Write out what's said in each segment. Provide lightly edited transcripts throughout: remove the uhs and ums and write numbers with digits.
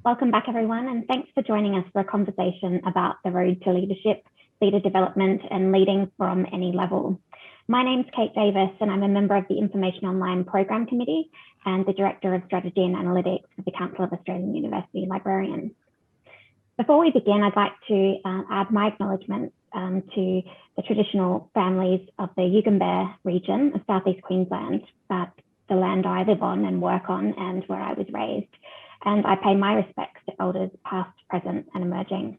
Welcome back, everyone, and thanks for joining us for a conversation about the road to leadership, leader development, and leading from any level. My name's Kate Davis, and I'm a member of the Information Online Program Committee and the Director of Strategy and Analytics for the Council of Australian University Librarians. Before we begin, I'd like to add my acknowledgements to the traditional families of the Yugambeh region of Southeast Queensland, the land I live on and work on and where I was raised. And I pay my respects to elders past, present, and emerging.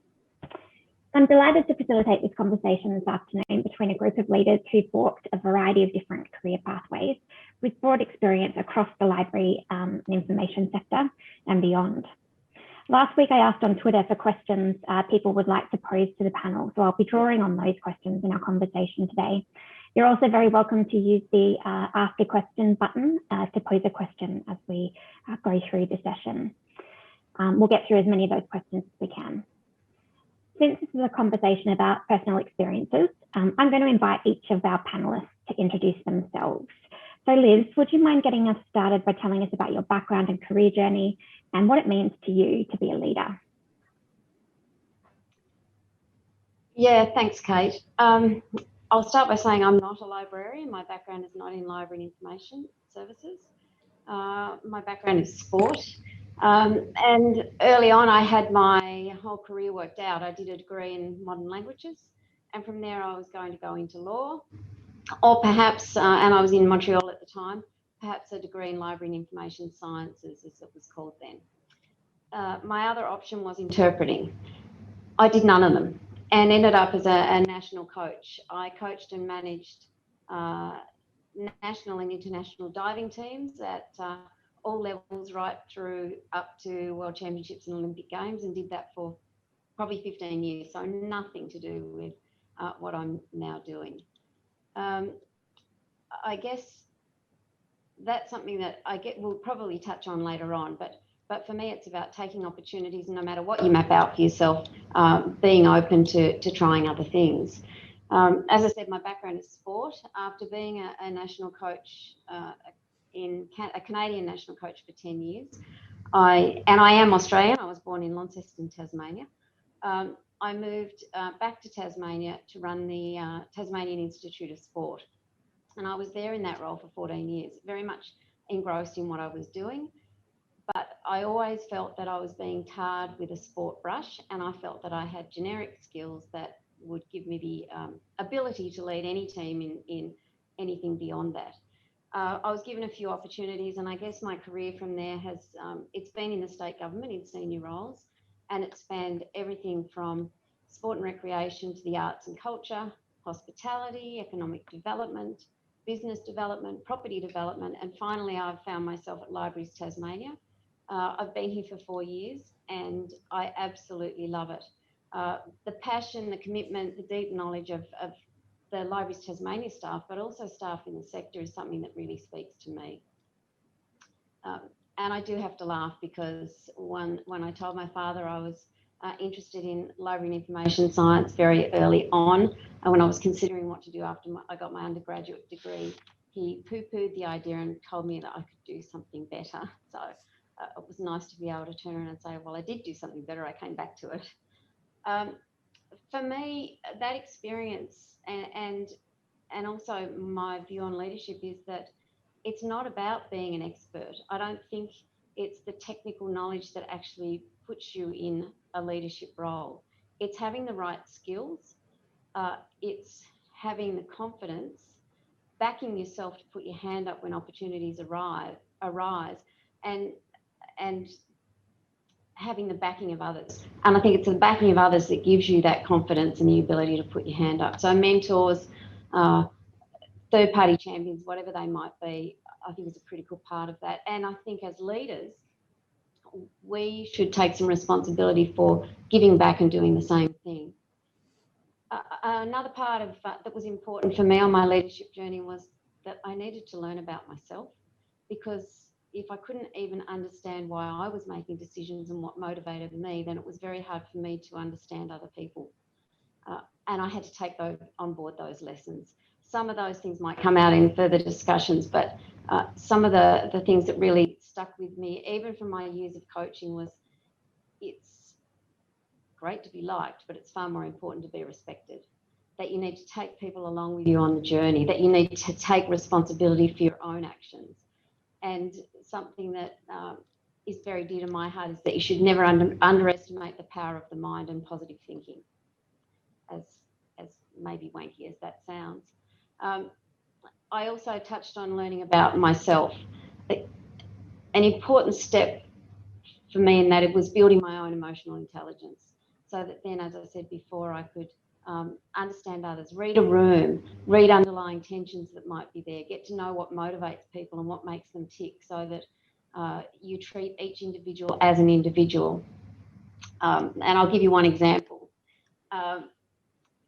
I'm delighted to facilitate this conversation this afternoon between a group of leaders who've walked a variety of different career pathways with broad experience across the library and information sector and beyond. Last week, I asked on Twitter for questions people would like to pose to the panel, so I'll be drawing on those questions in our conversation today. You're also very welcome to use the Ask a Question button to pose a question as we go through the session. We'll get through as many of those questions as we can. Since this is a conversation about personal experiences, I'm going to invite each of our panelists to introduce themselves. So Liz, would you mind getting us started by telling us about your background and career journey and what it means to you to be a leader? Yeah, thanks, Kate. I'll start by saying I'm not a librarian. My background is not in library and information services. My background is sport. And early on, I had my whole career worked out. I did a degree in modern languages, and from there I was going to go into law, or perhaps, and I was in Montreal at the time, perhaps a degree in library and information sciences, as it was called then. My other option was interpreting. I did none of them and ended up as a national coach. I coached and managed national and international diving teams at all levels, right through up to World Championships and Olympic Games, and did that for probably 15 years, so nothing to do with what I'm now doing. I guess that's something that we'll probably touch on later on, but for me it's about taking opportunities, and no matter what you map out for yourself, being open to trying other things. As I said, my background is sport. After being a national coach, a Canadian national coach for 10 years, I am Australian. I was born in Launceston, Tasmania. I moved back to Tasmania to run the Tasmanian Institute of Sport. And I was there in that role for 14 years, very much engrossed in what I was doing. But I always felt that I was being tarred with a sport brush, and I felt that I had generic skills that would give me the ability to lead any team in anything beyond that. I was given a few opportunities, and I guess my career from there has, it's been in the state government in senior roles, and it spanned everything from sport and recreation to the arts and culture, hospitality, economic development, business development, property development, and finally I've found myself at Libraries Tasmania. I've been here for 4 years and I absolutely love it. The passion, the commitment, the deep knowledge of the Libraries Tasmania staff, but also staff in the sector, is something that really speaks to me. And I do have to laugh because when I told my father I was interested in library and information science very early on, and when I was considering what to do after I got my undergraduate degree, he poo-pooed the idea and told me that I could do something better. So it was nice to be able to turn around and say, well, I did do something better. I came back to it. For me, that experience and also my view on leadership is that it's not about being an expert. I don't think it's the technical knowledge that actually puts you in a leadership role. It's having the right skills. It's having the confidence, backing yourself to put your hand up when opportunities arise, and having the backing of others. And I think it's the backing of others that gives you that confidence and the ability to put your hand up. So mentors, third-party champions, whatever they might be, I think is a critical part of that. And I think as leaders, we should take some responsibility for giving back and doing the same thing. Another part of that was important for me on my leadership journey was that I needed to learn about myself, because if I couldn't even understand why I was making decisions and what motivated me, then it was very hard for me to understand other people. And I had to take on board those lessons. some of those things might come out in further discussions, but some of the things that really stuck with me, even from my years of coaching, was it's great to be liked, but it's far more important to be respected. That you need to take people along with you on the journey, that you need to take responsibility for your own actions. And something that is very dear to my heart is that you should never underestimate the power of the mind and positive thinking, as maybe wanky as that sounds. I also touched on learning about myself. An important step for me in that it was building my own emotional intelligence, so that then, as I said before, I could understand others, read a room, read underlying tensions that might be there, get to know what motivates people and what makes them tick, so that you treat each individual as an individual. And I'll give you one example.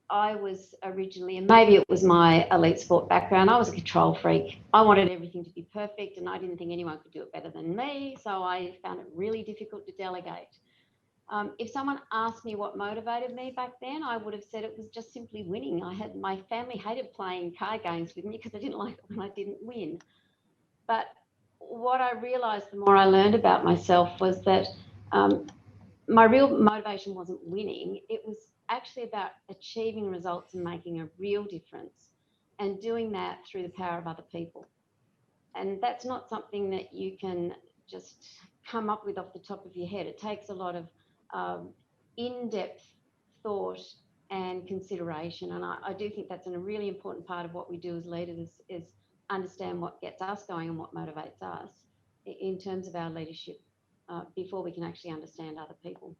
I was originally, and maybe it was my elite sport background, I was a control freak. I wanted everything to be perfect and I didn't think anyone could do it better than me, so I found it really difficult to delegate. If someone asked me what motivated me back then, I would have said it was just simply winning. My family hated playing card games with me because I didn't like it when I didn't win. But what I realised the more I learned about myself was that my real motivation wasn't winning. It was actually about achieving results and making a real difference, and doing that through the power of other people. And that's not something that you can just come up with off the top of your head. It takes a lot of in-depth thought and consideration, and I do think that's a really important part of what we do as leaders is understand what gets us going and what motivates us in terms of our leadership before we can actually understand other people.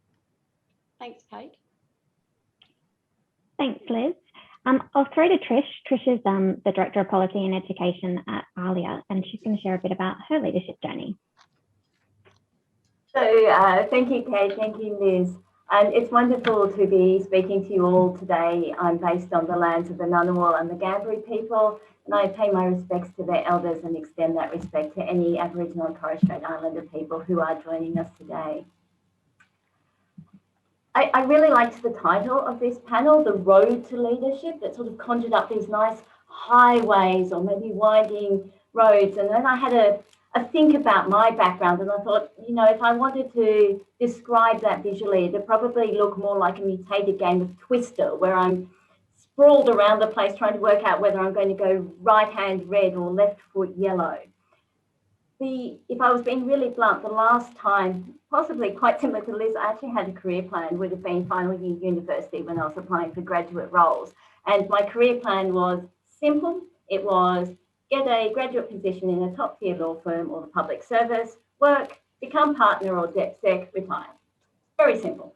Thanks, Kate. Thanks, Liz. I'll throw to Trish. Trish is the Director of Policy and Education at ALIA, and she's going to share a bit about her leadership journey. So thank you, Kate. Thank you, Liz. And it's wonderful to be speaking to you all today. I'm based on the lands of the Ngunnawal and the Ngambri people, and I pay my respects to their elders and extend that respect to any Aboriginal and Torres Strait Islander people who are joining us today. I really liked the title of this panel, The Road to Leadership, that sort of conjured up these nice highways or maybe winding roads. And then I had a think about my background, and I thought, you know, if I wanted to describe that visually, it'd probably look more like a mutated game of Twister, where I'm sprawled around the place trying to work out whether I'm going to go right hand red or left foot yellow. If I was being really blunt, the last time, possibly quite similar to Liz, I actually had a career plan, would have been final year university when I was applying for graduate roles. And my career plan was simple. It was get a graduate position in a top tier law firm or the public service, work, become partner or debt sec, retire. Very simple.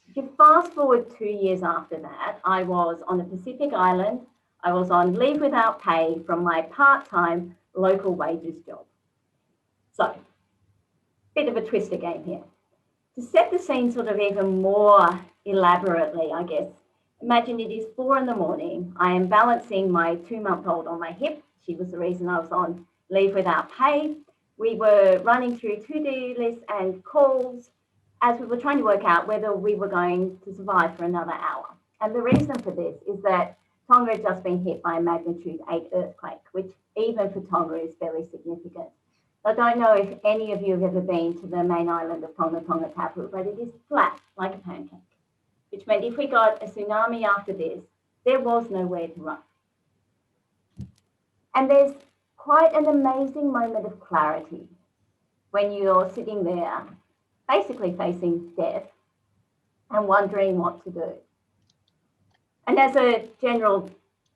If you fast forward 2 years after that, I was on a Pacific island. I was on leave without pay from my part-time local wages job. So, bit of a twister game here. To set the scene sort of even more elaborately, I guess, imagine it is 4 in the morning. I am balancing my 2-month-old on my hip. She was the reason I was on leave without pay. We were running through to-do lists and calls as we were trying to work out whether we were going to survive for another hour. And the reason for this is that Tonga had just been hit by a magnitude 8 earthquake, which even for Tonga is fairly significant. I don't know if any of you have ever been to the main island of Tonga, Tonga Tapu, but it is flat like a pancake, which meant if we got a tsunami after this, there was nowhere to run. And there's quite an amazing moment of clarity when you're sitting there, basically facing death and wondering what to do. And as a general,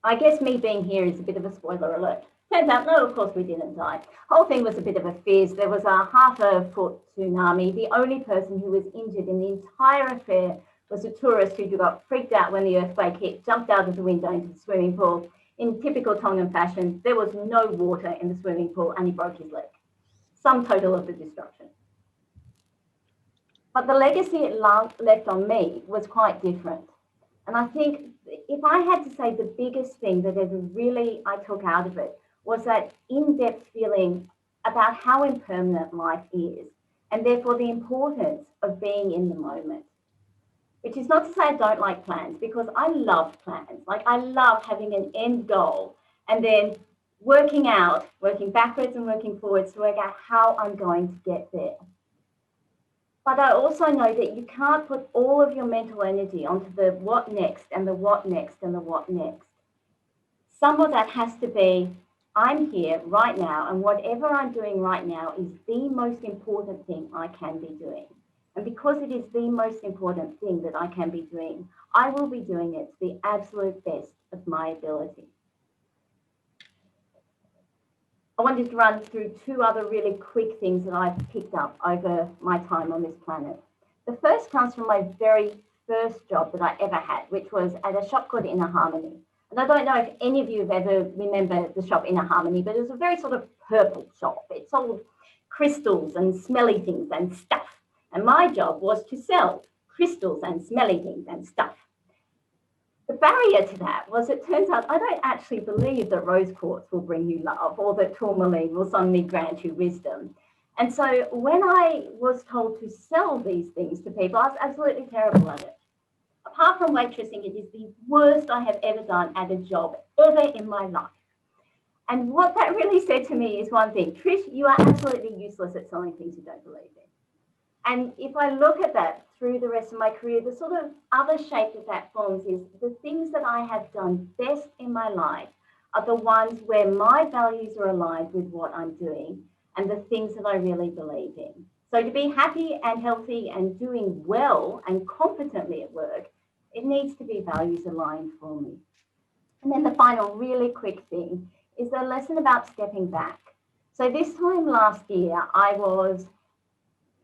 I guess me being here is a bit of a spoiler alert. Turns out, no, of course we didn't die. Whole thing was a bit of a fizz. There was a half-a-foot tsunami. The only person who was injured in the entire affair was a tourist who got freaked out when the earthquake hit, jumped out of the window into the swimming pool. In typical Tongan fashion, there was no water in the swimming pool and he broke his leg. Sum total of the destruction. But the legacy it left on me was quite different. And I think if I had to say the biggest thing that ever really I took out of it was that in-depth feeling about how impermanent life is, and therefore the importance of being in the moment. which is not to say I don't like plans, because I love plans. Like, I love having an end goal and then working backwards and working forwards to work out how I'm going to get there. But I also know that you can't put all of your mental energy onto the what next and the what next and the what next. Some of that has to be, I'm here right now, and whatever I'm doing right now is the most important thing I can be doing. And because it is the most important thing that I can be doing, I will be doing it to the absolute best of my ability. I wanted to run through two other really quick things that I've picked up over my time on this planet. The first comes from my very first job that I ever had, which was at a shop called Inner Harmony. And I don't know if any of you have ever remembered the shop Inner Harmony, but it was a very sort of purple shop. It sold crystals and smelly things and stuff. And my job was to sell crystals and smelly things and stuff. The barrier to that was, it turns out I don't actually believe that rose quartz will bring you love, or that tourmaline will suddenly grant you wisdom. And so when I was told to sell these things to people, I was absolutely terrible at it. Apart from waitressing, it is the worst I have ever done at a job ever in my life. And what that really said to me is one thing: Trish, you are absolutely useless at selling things you don't believe in. And if I look at that through the rest of my career, the sort of other shape that forms is the things that I have done best in my life are the ones where my values are aligned with what I'm doing and the things that I really believe in. So to be happy and healthy and doing well and competently at work, it needs to be values aligned for me. And then the final really quick thing is a lesson about stepping back. So this time last year, I was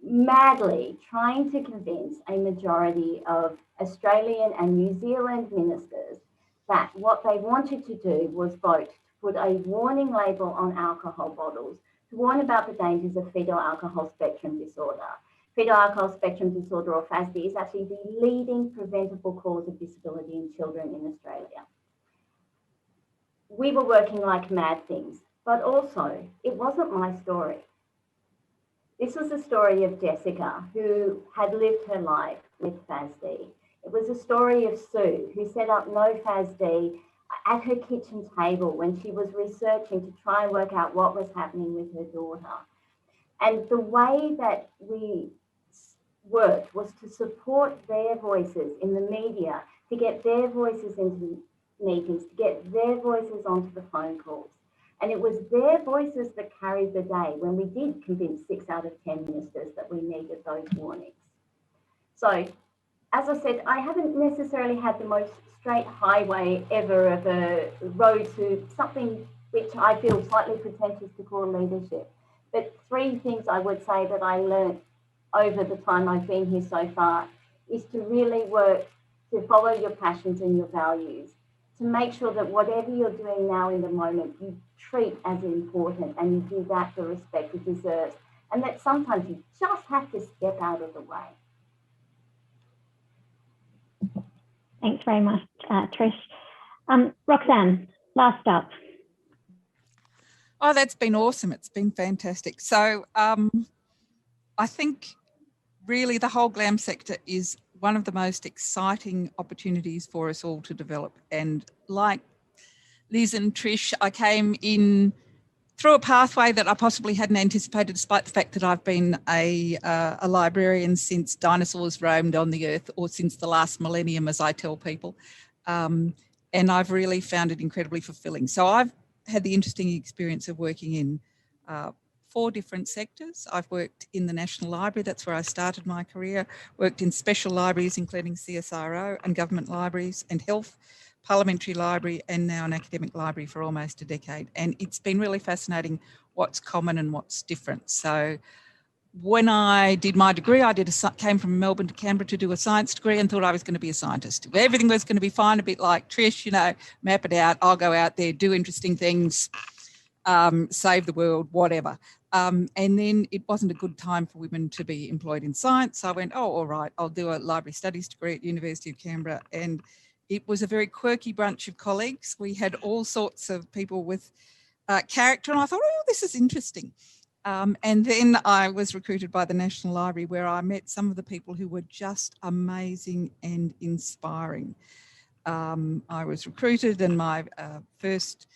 madly trying to convince a majority of Australian and New Zealand ministers that what they wanted to do was vote to put a warning label on alcohol bottles to warn about the dangers of fetal alcohol spectrum disorder. Fetal alcohol spectrum disorder, or FASD, is actually the leading preventable cause of disability in children in Australia. We were working like mad things, but also it wasn't my story. This was the story of Jessica, who had lived her life with FASD. It was the story of Sue, who set up No FASD at her kitchen table when she was researching to try and work out what was happening with her daughter. And the way that we worked was to support their voices in the media, to get their voices into meetings, to get their voices onto the phone calls. And it was their voices that carried the day when we did convince 6 out of 10 ministers that we needed those warnings. So, as I said, I haven't necessarily had the most straight highway ever of a road to something which I feel slightly pretentious to call leadership. But 3 things I would say that I learned over the time I've been here so far is to really work to follow your passions and your values, to make sure that whatever you're doing now in the moment, you treat as important and you give that the respect it deserves, and that sometimes you just have to step out of the way. Thanks very much, Trish. Roxanne, last up. Oh, that's been awesome. It's been fantastic. So I think really the whole GLAM sector is one of the most exciting opportunities for us all to develop. And like Liz and Trish, I came in through a pathway that I possibly hadn't anticipated, despite the fact that I've been a librarian since dinosaurs roamed on the earth, or since the last millennium, as I tell people. And I've really found it incredibly fulfilling. So I've had the interesting experience of working in 4 different sectors. I've worked in the National Library, that's where I started my career, worked in special libraries, including CSIRO and government libraries and health, parliamentary library, and now an academic library for almost a decade. And it's been really fascinating what's common and what's different. So when I did my degree, came from Melbourne to Canberra to do a science degree and thought I was going to be a scientist. Everything was going to be fine, a bit like Trish, you know, map it out, I'll go out there, do interesting things, save the world, whatever. And then it wasn't a good time for women to be employed in science. So I went, oh, all right, I'll do a library studies degree at the University of Canberra. And it was a very quirky bunch of colleagues. We had all sorts of people with character, and I thought, oh, this is interesting. And then I was recruited by the National Library, where I met some of the people who were just amazing and inspiring. I was recruited, and my first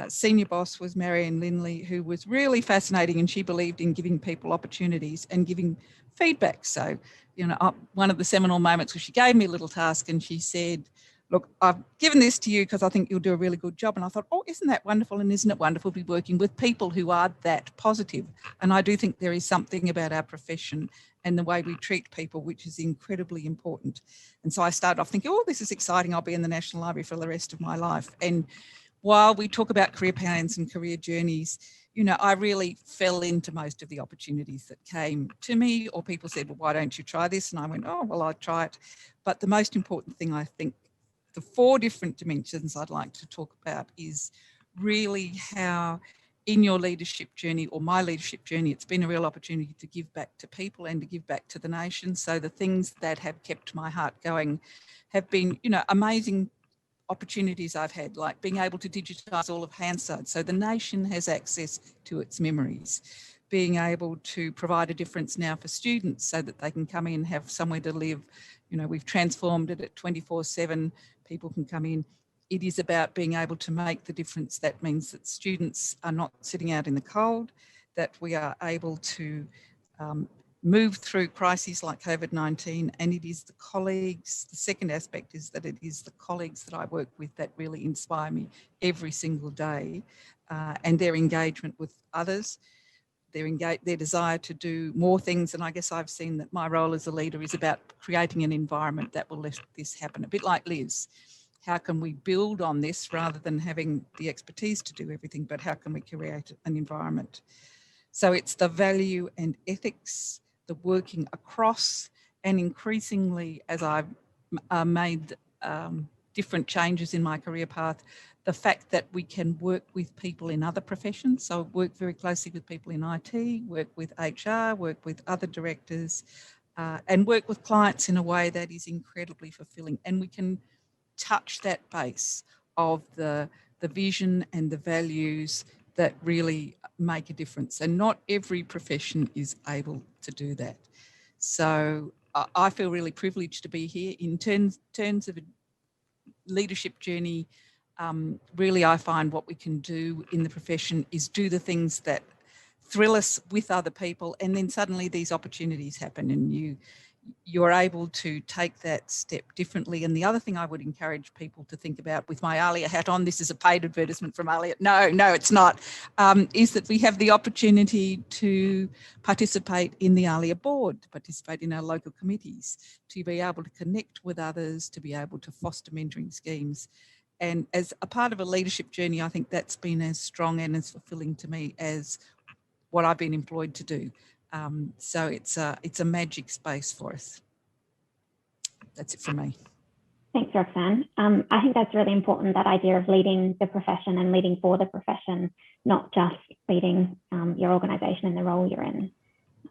senior boss was Marianne Linley, who was really fascinating, and she believed in giving people opportunities and giving feedback. So, you know, one of the seminal moments was she gave me a little task and she said, look, I've given this to you because I think you'll do a really good job. And I thought, oh, isn't that wonderful? And isn't it wonderful to be working with people who are that positive? And I do think there is something about our profession and the way we treat people, which is incredibly important. And so I started off thinking, oh, this is exciting. I'll be in the National Library for the rest of my life. And while we talk about career plans and career journeys, you know, I really fell into most of the opportunities that came to me, or people said, well, why don't you try this? And I went, oh, well, I'll try it. But the most important thing, I think, the 4 different dimensions I'd like to talk about is really how in your leadership journey, or my leadership journey, it's been a real opportunity to give back to people and to give back to the nation. So the things that have kept my heart going have been, you know, amazing opportunities I've had, like being able to digitise all of Hansard so the nation has access to its memories, being able to provide a difference now for students so that they can come in, have somewhere to live. You know, we've transformed it at 24/7, people can come in. It is about being able to make the difference. That means that students are not sitting out in the cold, that we are able to move through crises like COVID-19, and it is the colleagues. The second aspect is that it is the colleagues that I work with that really inspire me every single day, and their engagement with others, their desire to do more things. And I guess I've seen that my role as a leader is about creating an environment that will let this happen. A bit like Liz. How can we build on this rather than having the expertise to do everything, but how can we create an environment? So it's the value and ethics, the working across, and increasingly, as I've made different changes in my career path, the fact that we can work with people in other professions. So work very closely with people in IT, work with HR, work with other directors, and work with clients in a way that is incredibly fulfilling. And we can touch that base of the vision and the values that really make a difference. And not every profession is able to do that. So I feel really privileged to be here. In terms of a leadership journey, really I find what we can do in the profession is do the things that thrill us with other people, and then suddenly these opportunities happen and you're able to take that step differently. And the other thing I would encourage people to think about, with my ALIA hat on, this is a paid advertisement from ALIA. No, it's not, is that we have the opportunity to participate in the ALIA board, to participate in our local committees, to be able to connect with others, to be able to foster mentoring schemes. And as a part of a leadership journey, I think that's been as strong and as fulfilling to me as what I've been employed to do. So it's a magic space for us. That's it from me. Thanks, Roxanne. I think that's really important, that idea of leading the profession and leading for the profession, not just leading your organisation and the role you're in.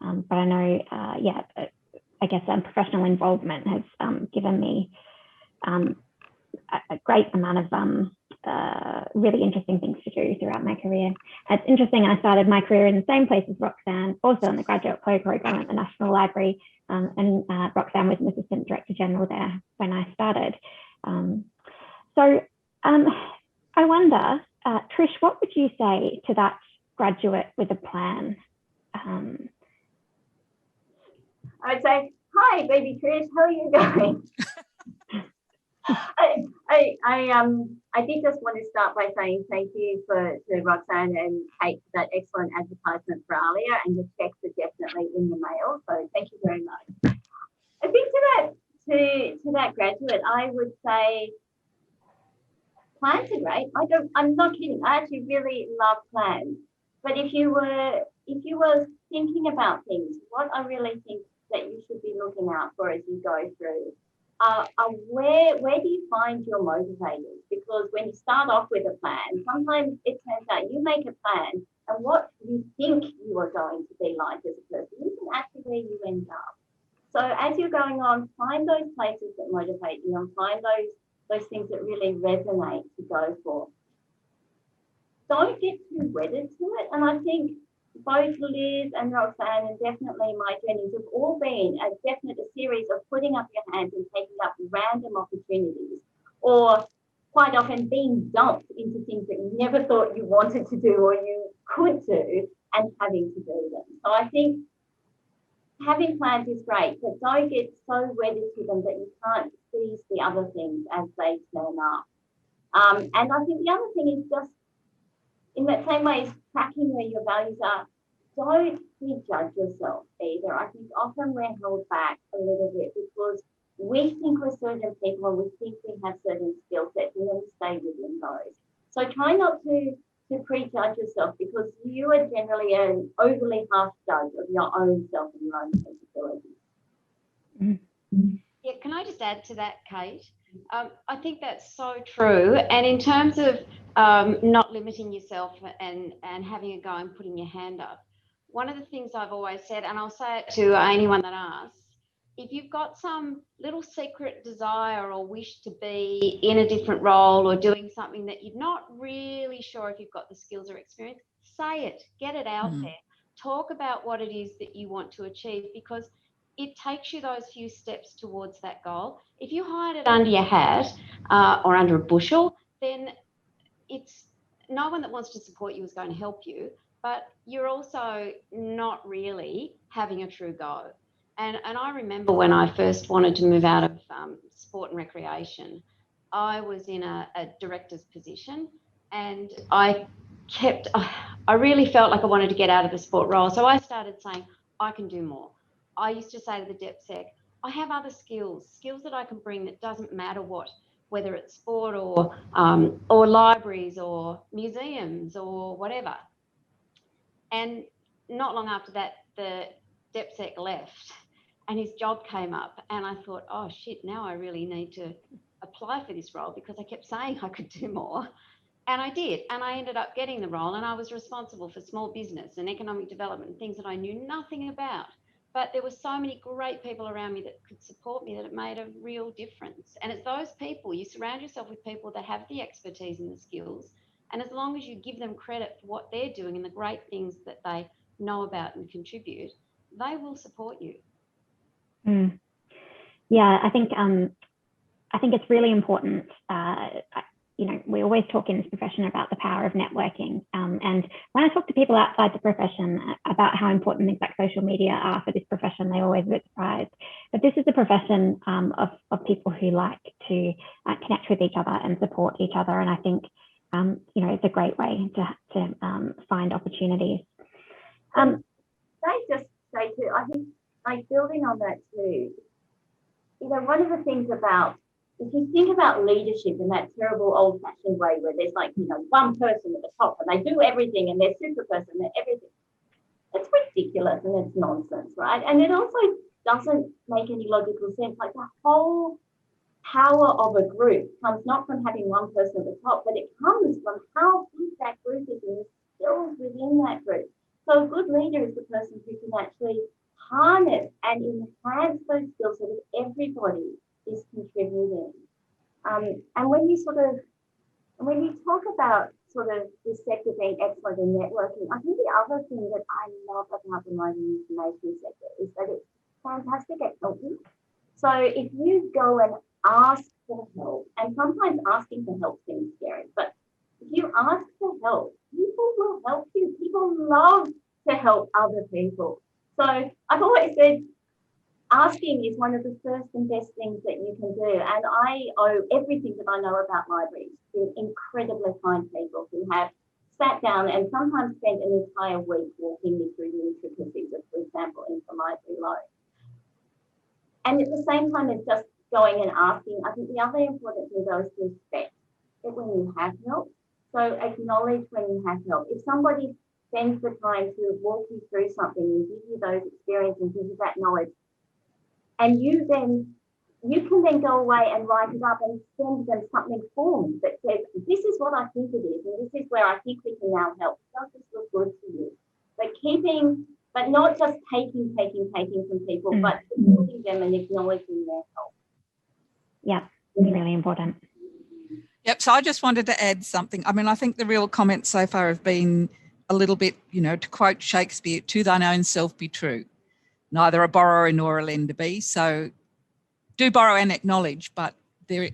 But I know, I guess professional involvement has given me a great amount of really interesting things to do throughout my career. It's interesting, I started my career in the same place as Roxanne, also in the graduate program at the National Library, and Roxanne was an Assistant Director General there when I started. So I wonder, Trish, what would you say to that graduate with a plan? I'd say, hi, baby Trish, how are you going? I did just want to start by saying thank you to Roxanne and Kate for that excellent advertisement for ALIA, and the checks are definitely in the mail. So thank you very much. I think to that graduate, I would say plans are great. I'm not kidding. I actually really love plans. But if you were thinking about things, what I really think that you should be looking out for as you go through where do you find your motivators? Because when you start off with a plan, sometimes it turns out you make a plan and what you think you are going to be like as a person isn't actually where you end up. So as you're going on, find those places that motivate you and find those things that really resonate to go for. Don't get too wedded to it. And I think both Liz and Roxanne, and definitely my journeys have all been a series of putting up your hands and taking up random opportunities, or quite often being dumped into things that you never thought you wanted to do or you could do, and having to do them. So I think having plans is great, but don't get so wedded to them that you can't seize the other things as they turn up. And I think the other thing is just, in that same way as tracking where your values are, don't prejudge yourself either. I think often we're held back a little bit because we think we're certain people and we think we have certain skill sets, and then we stay within those. So try not to prejudge yourself, because you are generally an overly harsh judge of your own self and your own capabilities. Yeah, can I just add to that, Kate? I think that's so true. And in terms of not limiting yourself and having a go and putting your hand up, one of the things I've always said, and I'll say it to anyone that asks, if you've got some little secret desire or wish to be in a different role or doing something that you're not really sure if you've got the skills or experience, say it, get it out there. Talk about what it is that you want to achieve, because it takes you those few steps towards that goal. If you hide it under your hat or under a bushel, then it's no one that wants to support you is going to help you, but you're also not really having a true go. And I remember when I first wanted to move out of sport and recreation, I was in a director's position, and I really felt like I wanted to get out of the sport role. So I started saying, I can do more. I used to say to the DepSec, I have other skills that I can bring that doesn't matter whether it's sport or libraries or museums or whatever. And not long after that, the DepSec left and his job came up, and I thought, oh shit, now I really need to apply for this role, because I kept saying I could do more. And I did, and I ended up getting the role, and I was responsible for small business and economic development and things that I knew nothing about. But there were so many great people around me that could support me that it made a real difference. And it's those people, you surround yourself with people that have the expertise and the skills. And as long as you give them credit for what they're doing and the great things that they know about and contribute, they will support you. Yeah, I think it's really important. We always talk in this profession about the power of networking. And when I talk to people outside the profession about how important things like social media are for this profession, they're always a bit surprised. But this is a profession of people who like to connect with each other and support each other. And I think, it's a great way to find opportunities. I just say too, I think, like, building on that too, one of the things about, if you think about leadership in that terrible old-fashioned way where there's one person at the top and they do everything and they're super person and everything, it's ridiculous and it's nonsense, right? And it also doesn't make any logical sense. Like, the whole power of a group comes not from having one person at the top, but it comes from how big that group is and the skills within that group. So a good leader is the person who can actually harness and enhance those skills so that everybody is contributing. And when you talk about sort of this sector being excellent in networking, I think the other thing that I love about the mining information sector is that it's fantastic at helping. So if you go and ask for help, and sometimes asking for help seems scary, but if you ask for help, people will help you. People love to help other people. So I've always said, asking is one of the first and best things that you can do. And I owe everything that I know about libraries to incredibly kind people who have sat down and sometimes spent an entire week walking me through the intricacies of, for example, interlibrary loans. And at the same time as just going and asking, I think the other important thing though is to respect it when you have help. So acknowledge when you have help. If somebody spends the time to walk you through something and give you those experiences and give you that knowledge, and you can then go away and write it up and send them something formed that says, this is what I think it is, and this is where I think we can now help. Does this look good to you? But not just taking from people, but supporting them and acknowledging their help. Yeah, it's really important. Yep, so I just wanted to add something. I mean, I think the real comments so far have been a little bit, to quote Shakespeare, to thine own self be true. Neither a borrower nor a lender be. So do borrow and acknowledge, but there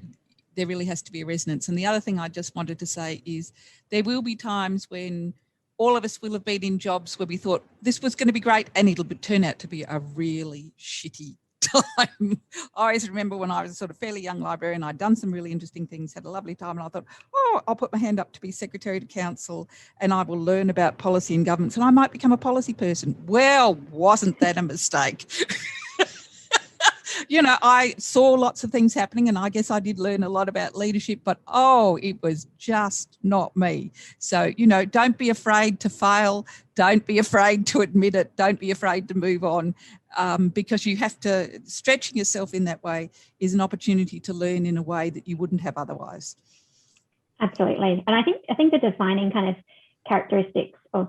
really has to be a resonance. And the other thing I just wanted to say is there will be times when all of us will have been in jobs where we thought this was going to be great and it'll turn out to be a really shitty time. I always remember when I was a sort of fairly young librarian, I'd done some really interesting things, had a lovely time, and I thought, oh, I'll put my hand up to be Secretary to Council and I will learn about policy and governance and I might become a policy person. Well, wasn't that a mistake? I saw lots of things happening and I guess I did learn a lot about leadership, but it was just not me. So, don't be afraid to fail. Don't be afraid to admit it. Don't be afraid to move on, because you have to, stretching yourself in that way is an opportunity to learn in a way that you wouldn't have otherwise. Absolutely. And I think the defining kind of characteristics of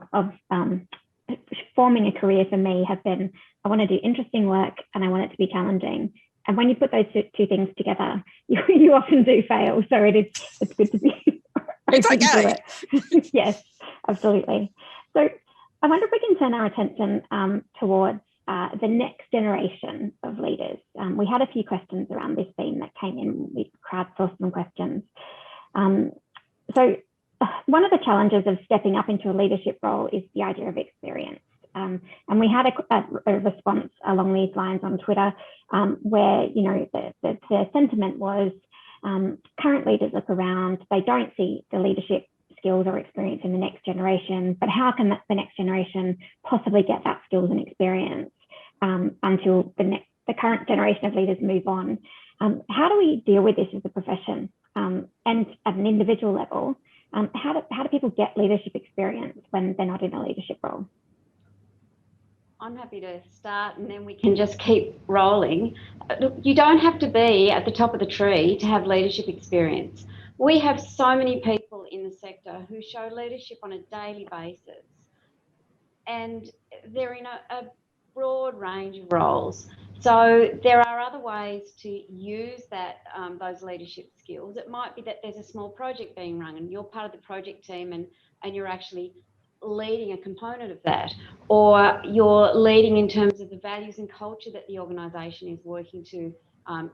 forming a career for me have been, I want to do interesting work and I want it to be challenging. And when you put those two things together, you often do fail. So it's good to be open to it. Yes, absolutely. So I wonder if we can turn our attention towards the next generation of leaders. We had a few questions around this theme that came in. We crowdsourced some questions. So one of the challenges of stepping up into a leadership role is the idea of experience. And we had a response along these lines on Twitter, where the sentiment was current leaders look around, they don't see the leadership skills or experience in the next generation, but how can the next generation possibly get that skills and experience until the current generation of leaders move on? How do we deal with this as a profession, and at an individual level? How do people get leadership experience when they're not in a leadership role? I'm happy to start and then we can just keep rolling. You don't have to be at the top of the tree to have leadership experience. We have so many people in the sector who show leadership on a daily basis, and they're in a broad range of roles. So there are other ways to use those leadership skills. It might be that there's a small project being run and you're part of the project team and you're actually leading a component of that, or you're leading in terms of the values and culture that the organisation is working to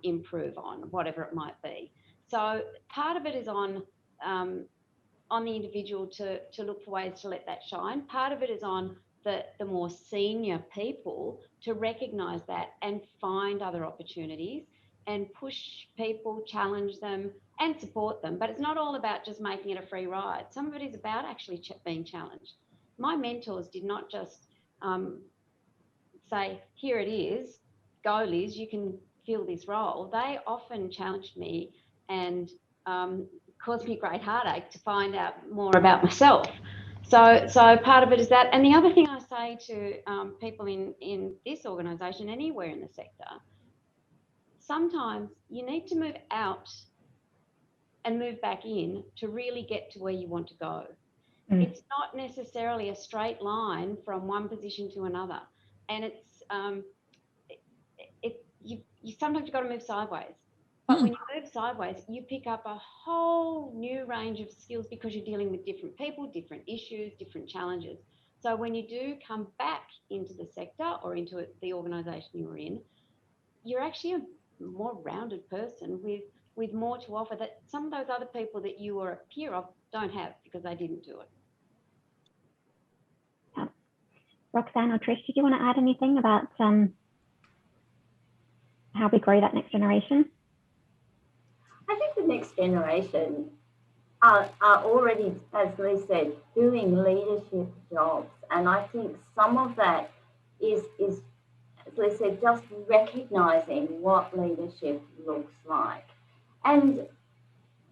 improve on, whatever it might be. So part of it is on the individual to look for ways to let that shine. Part of it is on the more senior people to recognise that and find other opportunities and push people, challenge them and support them. But it's not all about just making it a free ride. Some of it is about actually being challenged. My mentors did not just say, here it is, go Liz, you can fill this role. They often challenged me and caused me great heartache to find out more about myself. So part of it is that. And the other thing I say to people in this organisation, anywhere in the sector, sometimes you need to move out and move back in to really get to where you want to go. It's not necessarily a straight line from one position to another. And you sometimes you've got to move sideways. But when you move sideways, you pick up a whole new range of skills because you're dealing with different people, different issues, different challenges. So when you do come back into the sector or into the organisation you're in, you're actually a more rounded person with more to offer that some of those other people that you were a peer of don't have because they didn't do it. Roxanne or Trish, did you want to add anything about how we grow that next generation? I think the next generation are already, as Liz said, doing leadership jobs. And I think some of that is as Liz said, just recognising what leadership looks like. And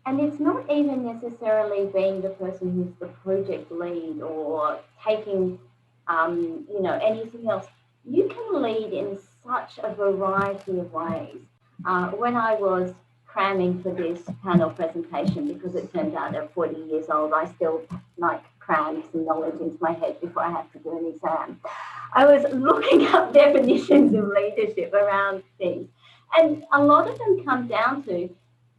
it's not even necessarily being the person who's the project lead or taking, anything else. You can lead in such a variety of ways. When I was cramming for this panel presentation, because it turned out at 40 years old, I still cram some knowledge into my head before I have to do an exam. I was looking up definitions of leadership around things. And a lot of them come down to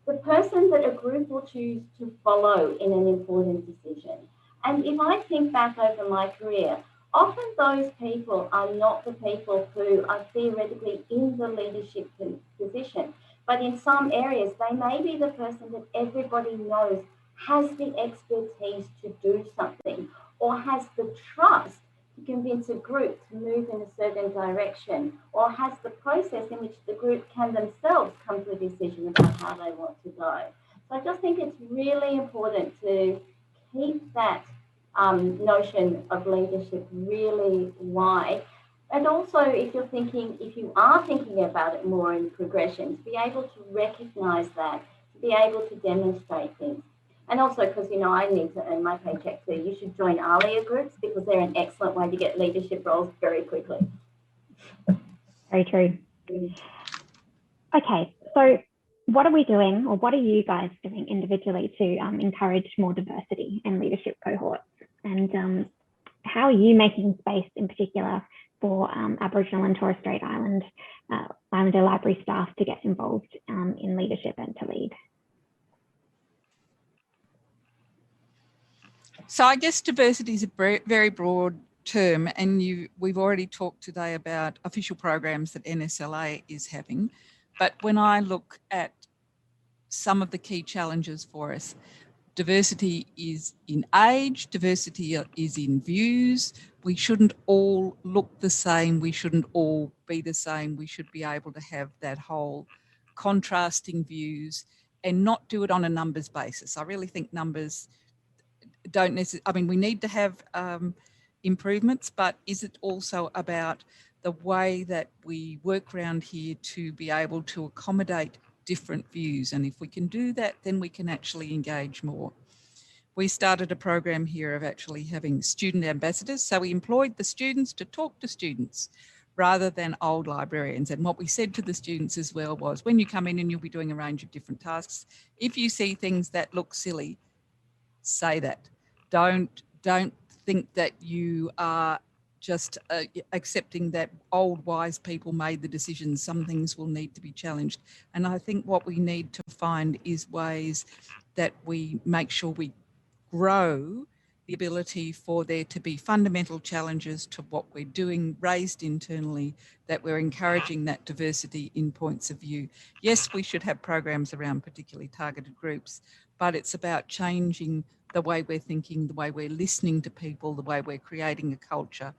the person that a group will choose to follow in an important decision. And if I think back over my career, often those people are not the people who are theoretically in the leadership position, but in some areas, they may be the person that everybody knows has the expertise to do something or has the trust to convince a group to move in a certain direction, or has the process in which the group can themselves come to a decision about how they want to go. So I just think it's really important to keep that notion of leadership really wide. And also, if you are thinking about it more in progression, to be able to recognize that, to be able to demonstrate things. And also, because, I need to earn my paycheck too, you should join ALIA groups because they're an excellent way to get leadership roles very quickly. Very true. Okay, so what are we doing, or what are you guys doing individually to encourage more diversity in leadership cohorts? And how are you making space in particular for Aboriginal and Torres Strait Islander library staff to get involved in leadership and to lead? So I guess diversity is a very broad term, and we've already talked today about official programs that NSLA is having. But when I look at some of the key challenges for us, diversity is in age, diversity is in views. We shouldn't all look the same. We shouldn't all be the same. We should be able to have that whole contrasting views and not do it on a numbers basis. I really think numbers don't necessarily, I mean, we need to have improvements, but is it also about the way that we work around here to be able to accommodate different views? And if we can do that, then we can actually engage more. We started a program here of actually having student ambassadors. So we employed the students to talk to students rather than old librarians. And what we said to the students as well was, when you come in and you'll be doing a range of different tasks, if you see things that look silly, say that. Don't think that you are just accepting that old wise people made the decisions. Some things will need to be challenged. And I think what we need to find is ways that we make sure we grow the ability for there to be fundamental challenges to what we're doing, raised internally, that we're encouraging that diversity in points of view. Yes, we should have programs around particularly targeted groups, but it's about changing the way we're thinking, the way we're listening to people, the way we're creating a culture,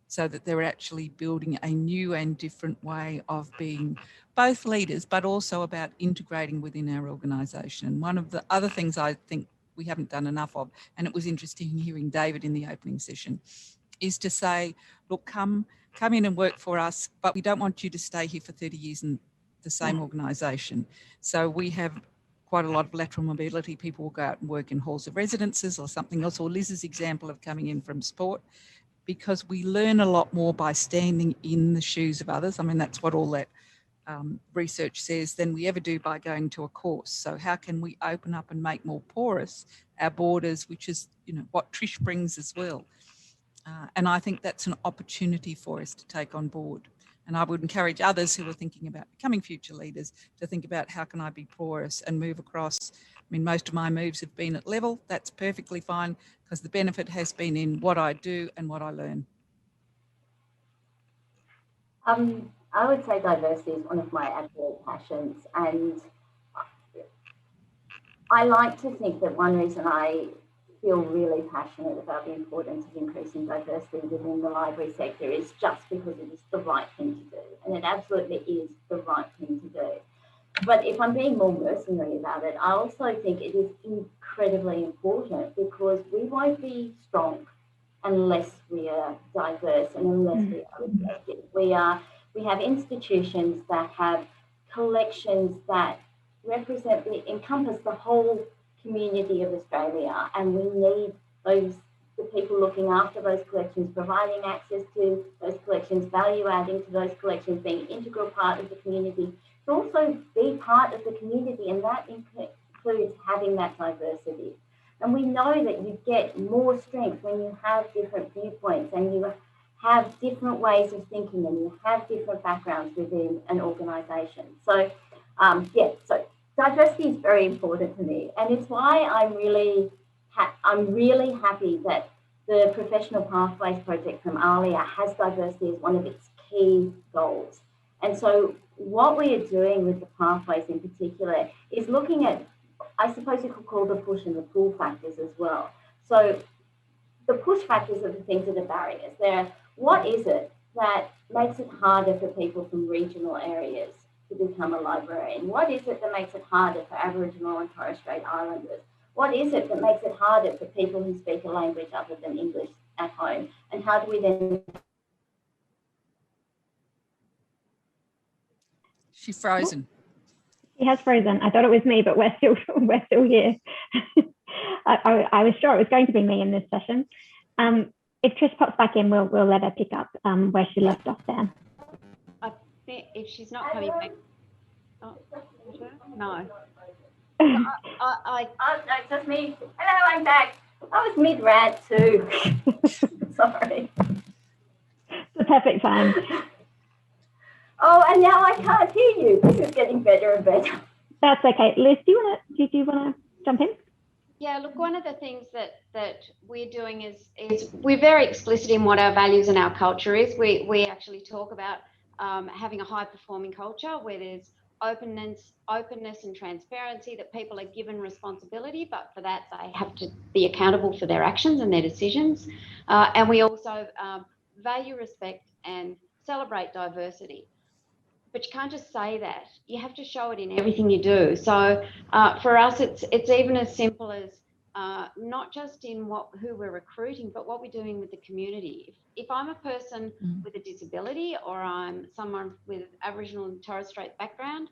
so that they're actually building a new and different way of being both leaders, but also about integrating within our organisation. And one of the other things I think we haven't done enough of, and it was interesting hearing David in the opening session, is to say, look, come in and work for us, but we don't want you to stay here for 30 years in the same organisation. So we have quite a lot of lateral mobility. People will go out and work in halls of residences or something else, or Liz's example of coming in from sport, because we learn a lot more by standing in the shoes of others. I mean, that's what all that research says, than we ever do by going to a course. So how can we open up and make more porous our borders, which is, what Trish brings as well. And I think that's an opportunity for us to take on board. And I would encourage others who are thinking about becoming future leaders to think about, how can I be porous and move across? I mean, most of my moves have been at level. That's perfectly fine, because the benefit has been in what I do and what I learn. I would say diversity is one of my absolute passions, and I like to think that one reason I feel really passionate about the importance of increasing diversity within the library sector is just because it is the right thing to do, and it absolutely is the right thing to do. But if I'm being more mercenary about it, I also think it is incredibly important, because we won't be strong unless we are diverse and unless we are reflective. We have institutions that have collections that encompass the whole community of Australia, and we need the people looking after those collections, providing access to those collections, value adding to those collections, being an integral part of the community, to also be part of the community, and that includes having that diversity. And we know that you get more strength when you have different viewpoints and you have different ways of thinking and you have different backgrounds within an organisation. So, so diversity is very important to me. And it's why I'm really I'm really happy that the Professional Pathways project from ALIA has diversity as one of its key goals. And so what we are doing with the pathways in particular is looking at, I suppose you could call the push and the pull factors as well. So the push factors are the things that are barriers. What is it that makes it harder for people from regional areas to become a librarian? What is it that makes it harder for Aboriginal and Torres Strait Islanders? What is it that makes it harder for people who speak a language other than English at home? And how do we then... She's frozen. She has frozen. I thought it was me, but we're still here. I was sure it was going to be me in this session. If Trish pops back in, we'll let her pick up where she left off there. I think if she's not coming back, no. Oh, no, it's just me. Hello, I'm back. I was mid-rant too. Sorry. It's the perfect time. Oh, and now I can't hear you. This is getting better and better. That's okay. Liz, do you want to jump in? Yeah, look, one of the things that we're doing is we're very explicit in what our values and our culture is. We actually talk about having a high-performing culture where there's openness and transparency, that people are given responsibility, but for that they have to be accountable for their actions and their decisions. And we also value, respect and celebrate diversity. But you can't just say that. You have to show it in everything you do. So for us, it's even as simple as not just in who we're recruiting, but what we're doing with the community. If I'm a person with a disability, or I'm someone with Aboriginal and Torres Strait background,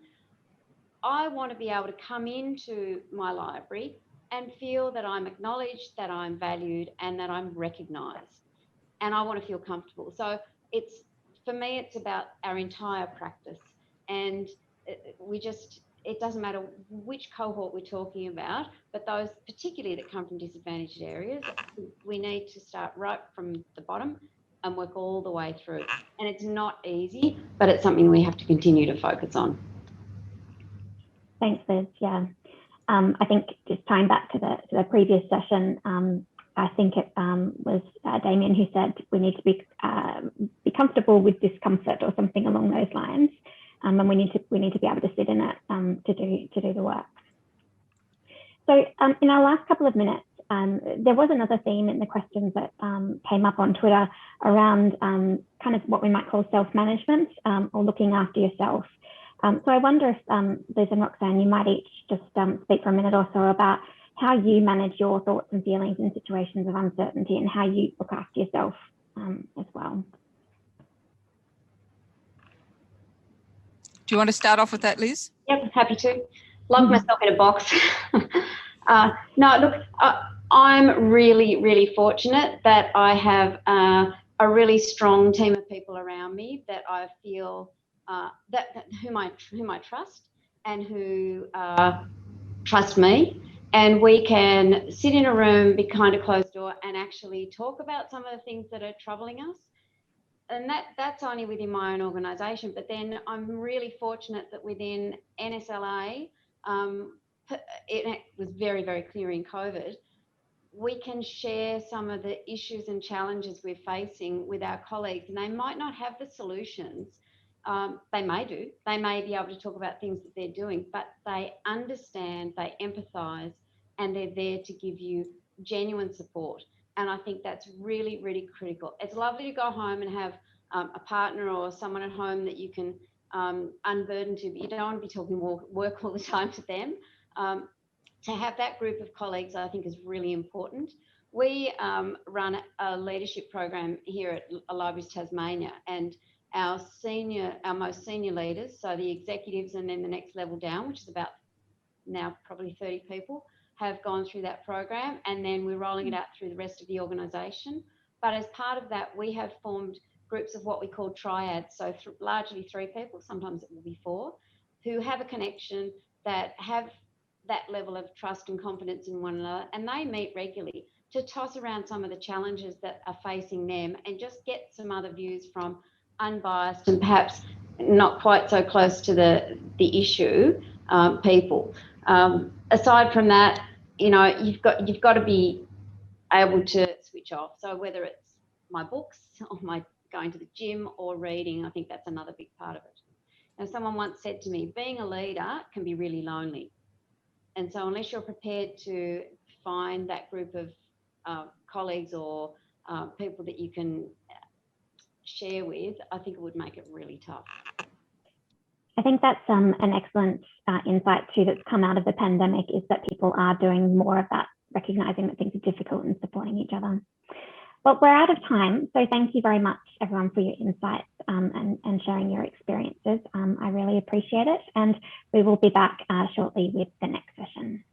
I want to be able to come into my library and feel that I'm acknowledged, that I'm valued, and that I'm recognised. And I want to feel comfortable. So for me, it's about our entire practice. And it doesn't matter which cohort we're talking about, but those particularly that come from disadvantaged areas, we need to start right from the bottom and work all the way through. And it's not easy, but it's something we have to continue to focus on. Thanks, Liz. Yeah. I think just tying back to the previous session, I think it was Damien who said we need to be comfortable with discomfort or something along those lines, and we need to be able to sit in it to do the work. So in our last couple of minutes, there was another theme in the questions that came up on Twitter around kind of what we might call self-management or looking after yourself. So I wonder if Liz and Roxanne, you might each just speak for a minute or so about how you manage your thoughts and feelings in situations of uncertainty and how you look after yourself as well. Do you want to start off with that, Liz? Yep, happy to. Lock myself in a box. No, look, I'm really, really fortunate that I have a really strong team of people around me that I feel whom I trust and who trust me. And we can sit in a room behind a closed door and actually talk about some of the things that are troubling us. And that's only within my own organisation. But then I'm really fortunate that within NSLA, it was very, very clear in COVID, we can share some of the issues and challenges we're facing with our colleagues. And they might not have the solutions. They may do. They may be able to talk about things that they're doing, but they understand, they empathise, and they're there to give you genuine support. And I think that's really, really critical. It's lovely to go home and have a partner or someone at home that you can unburden to, but you don't want to be talking work all the time to them. To have that group of colleagues, I think, is really important. We run a leadership program here at Libraries Tasmania, and our most senior leaders, so the executives and then the next level down, which is about now probably 30 people, have gone through that program, and then we're rolling it out through the rest of the organisation. But as part of that, we have formed groups of what we call triads, so largely 3 people, sometimes it will be 4, who have a connection, that have that level of trust and confidence in one another, and they meet regularly to toss around some of the challenges that are facing them and just get some other views from unbiased and perhaps not quite so close to the issue people. Aside from that, you know, you've got to be able to switch off. So whether it's my books or my going to the gym or reading, I think that's another big part of it. And someone once said to me, being a leader can be really lonely. And so unless you're prepared to find that group of colleagues or people that you can share with, I think it would make it really tough. I think that's an excellent insight too that's come out of the pandemic, is that people are doing more of that, recognising that things are difficult and supporting each other. Well, we're out of time, so thank you very much, everyone, for your insights and sharing your experiences. I really appreciate it, and we will be back shortly with the next session.